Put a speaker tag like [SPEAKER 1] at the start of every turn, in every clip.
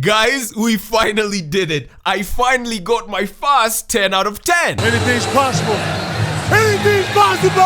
[SPEAKER 1] Guys, we finally did it. I finally got my first 10 out of 10.
[SPEAKER 2] Anything's possible. Anything's possible!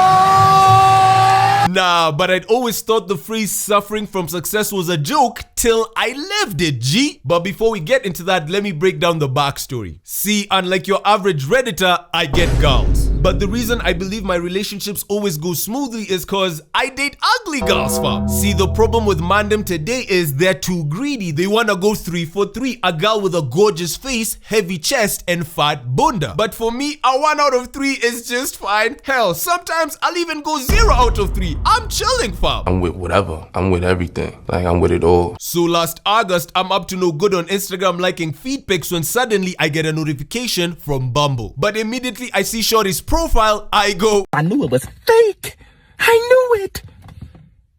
[SPEAKER 1] Nah, but I'd always thought the phrase suffering from success was a joke till I lived it, G. But before we get into that, let me break down the backstory. See, unlike your average Redditor, I get girls. But the reason I believe my relationships always go smoothly is cause I date ugly girls, fam. See, the problem with mandem today is they're too greedy. They wanna go 3 for 3. A girl with a gorgeous face, heavy chest, and fat bunda. But for me, a 1 out of 3 is just fine. Hell, sometimes I'll even go 0 out of 3. I'm chilling, fam.
[SPEAKER 3] I'm with whatever. I'm with everything. Like, I'm with it all.
[SPEAKER 1] So last August, I'm up to no good on Instagram liking feed pics when suddenly I get a notification from Bumble. But immediately I see Shorty's profile, I go,
[SPEAKER 4] I knew it was fake. I knew it.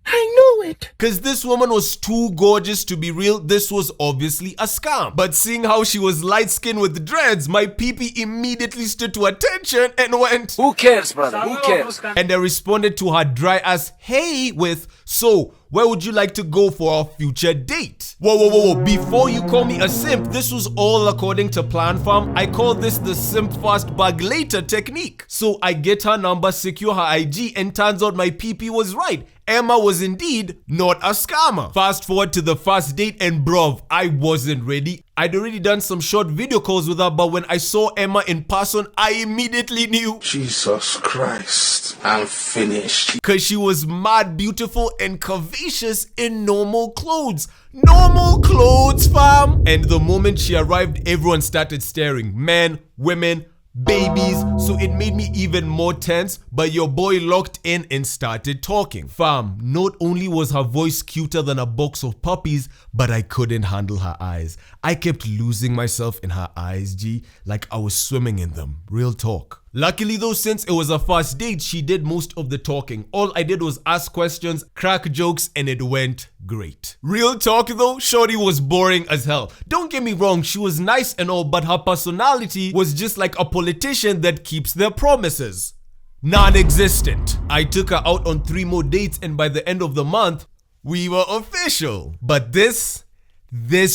[SPEAKER 4] I knew it.
[SPEAKER 1] Cause this woman was too gorgeous to be real. This was obviously a scam. But seeing how she was light-skinned with dreads, my PP immediately stood to attention and went,
[SPEAKER 5] who cares, brother? Who cares?
[SPEAKER 1] And I responded to her dry ass hey with, so where would you like to go for our future date? Whoa. Before you call me a simp, this was all according to plan, fam. I call this the simp fast bug later technique. So I get her number, secure her IG, and turns out my PP was right. Emma was indeed not a scammer. Fast forward to the first date and bruv, I wasn't ready. I'd already done some short video calls with her, but when I saw Emma in person, I immediately knew.
[SPEAKER 3] Jesus Christ, I'm finished.
[SPEAKER 1] Cause she was mad beautiful and curvaceous in normal clothes. Normal clothes, fam. And the moment she arrived, everyone started staring. Men, women, babies, so it made me even more tense, but your boy locked in and started talking. Fam, not only was her voice cuter than a box of puppies, but I couldn't handle her eyes. I kept losing myself in her eyes, G, like I was swimming in them. Real talk. Luckily though, since it was a first date, she did most of the talking. All I did was ask questions, crack jokes, and it went great. Real talk though, Shorty was boring as hell. Don't get me wrong, she was nice and all, but her personality was just like a politician that keeps their promises. Non-existent. I took her out on 3 more dates, and by the end of the month, we were official. But this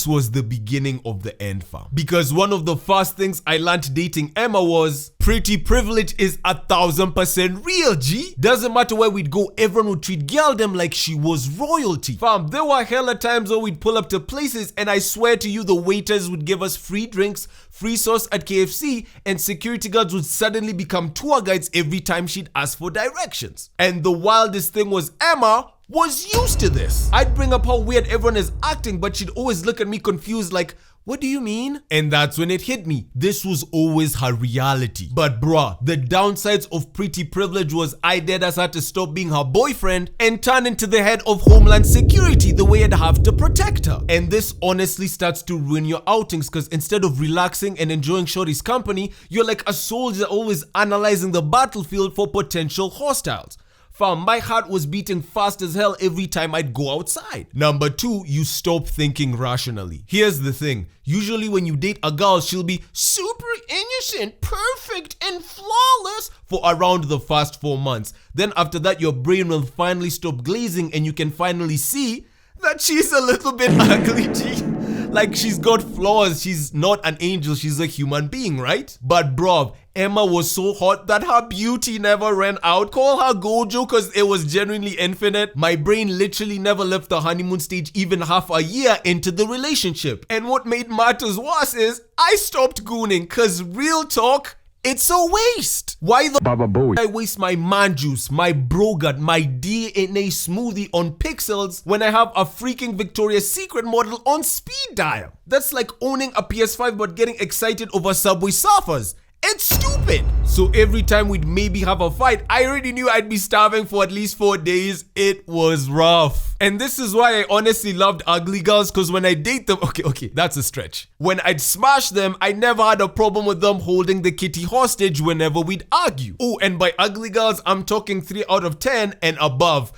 [SPEAKER 1] was the beginning of the end, fam. Because one of the first things I learned dating Emma was pretty privilege is 1000% real, G. Doesn't matter where we'd go, everyone would treat girldom like she was royalty. Fam, there were hella times where we'd pull up to places and I swear to you the waiters would give us free drinks, free sauce at KFC, and security guards would suddenly become tour guides every time she'd ask for directions. And the wildest thing was Emma was used to this. I'd bring up how weird everyone is acting, but she'd always look at me confused like, what do you mean? And that's when it hit me. This was always her reality. But bruh, the downsides of pretty privilege was I deadass had to stop being her boyfriend and turn into the head of Homeland Security the way I'd have to protect her. And this honestly starts to ruin your outings, because instead of relaxing and enjoying Shorty's company, you're like a soldier always analyzing the battlefield for potential hostiles. Fam, my heart was beating fast as hell every time I'd go outside. Number 2, you stop thinking rationally. Here's the thing. Usually when you date a girl, she'll be super innocent, perfect, and flawless for around the first 4 months. Then after that, your brain will finally stop glazing and you can finally see that she's a little bit ugly, G. Like she's got flaws, she's not an angel, she's a human being, right? But bruv, Emma was so hot that her beauty never ran out. Call her Gojo cause it was genuinely infinite. My brain literally never left the honeymoon stage even half a year into the relationship. And what made matters worse is I stopped gooning cause real talk, it's a waste. Why the I waste my man juice, my brogurt, my DNA smoothie on pixels when I have a freaking Victoria's Secret model on speed dial? That's like owning a PS5 but getting excited over Subway Surfers. It's stupid. So every time we'd maybe have a fight, I already knew I'd be starving for at least 4 days. It was rough. And this is why I honestly loved ugly girls, because when I date them, okay, that's a stretch. When I'd smash them, I never had a problem with them holding the kitty hostage whenever we'd argue. Oh, and by ugly girls, I'm talking 3 out of 10 and above.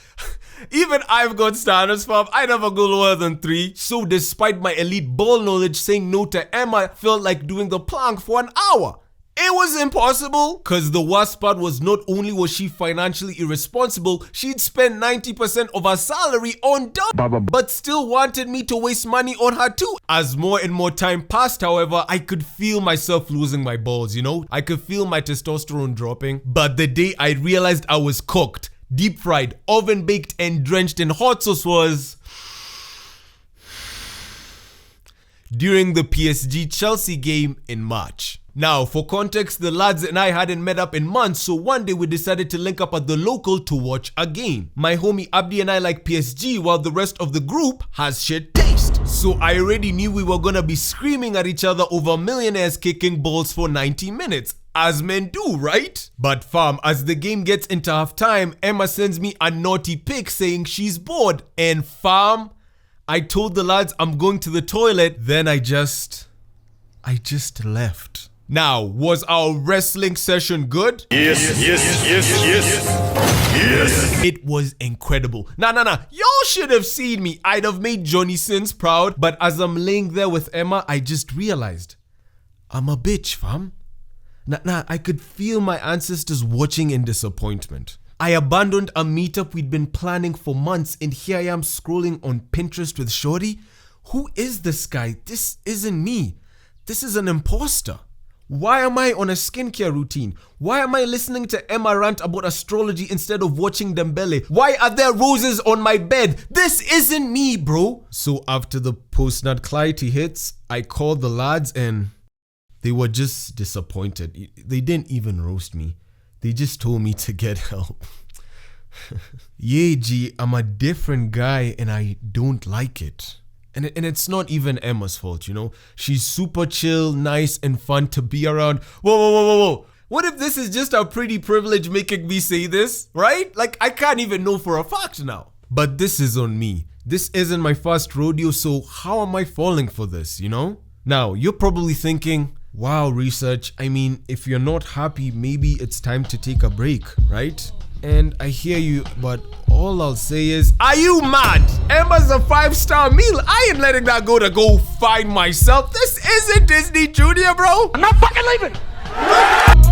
[SPEAKER 1] Even I've got standards, fam. I never go lower than 3. So despite my elite ball knowledge, saying no to Emma felt like doing the plank for an hour. It was impossible, cause the worst part was not only was she financially irresponsible, she'd spent 90% of her salary on dumb, but still wanted me to waste money on her too. As more and more time passed, however, I could feel myself losing my balls, you know? I could feel my testosterone dropping. But the day I realized I was cooked, deep fried, oven baked, and drenched in hot sauce was during the PSG-Chelsea game in March. Now, for context, the lads and I hadn't met up in months, so one day we decided to link up at the local to watch a game. My homie Baddie and I like PSG, while the rest of the group has shit taste. So I already knew we were gonna be screaming at each other over millionaires kicking balls for 90 minutes. As men do, right? But fam, as the game gets into halftime, Emma sends me a naughty pic saying she's bored. And fam, I told the lads I'm going to the toilet, then I just left. Now, was our wrestling session good?
[SPEAKER 2] Yes.
[SPEAKER 1] It was incredible. Nah. Y'all should have seen me. I'd have made Johnny Sins proud. But as I'm laying there with Emma, I just realized I'm a bitch, fam. Nah, I could feel my ancestors watching in disappointment. I abandoned a meetup we'd been planning for months, and here I am scrolling on Pinterest with Shorty. Who is this guy? This isn't me. This is an imposter. Why am I on a skincare routine? Why am I listening to Emma rant about astrology instead of watching Dembele? Why are there roses on my bed? This isn't me, bro. So after the post-nut clarity hits, I called the lads and they were just disappointed. They didn't even roast me. They just told me to get help. Yeah, G, I'm a different guy and I don't like it. And it's not even Emma's fault, you know? She's super chill, nice, and fun to be around. Whoa. What if this is just a pretty privilege making me say this, right? Like, I can't even know for a fact now. But this is on me. This isn't my first rodeo, so how am I falling for this, you know? Now, you're probably thinking, wow, research, I mean, if you're not happy, maybe it's time to take a break, right? And I hear you, but all I'll say is, are you mad? Emma's a 5-star meal. I ain't letting that go to go find myself. This isn't Disney Junior, bro.
[SPEAKER 2] I'm not fucking leaving.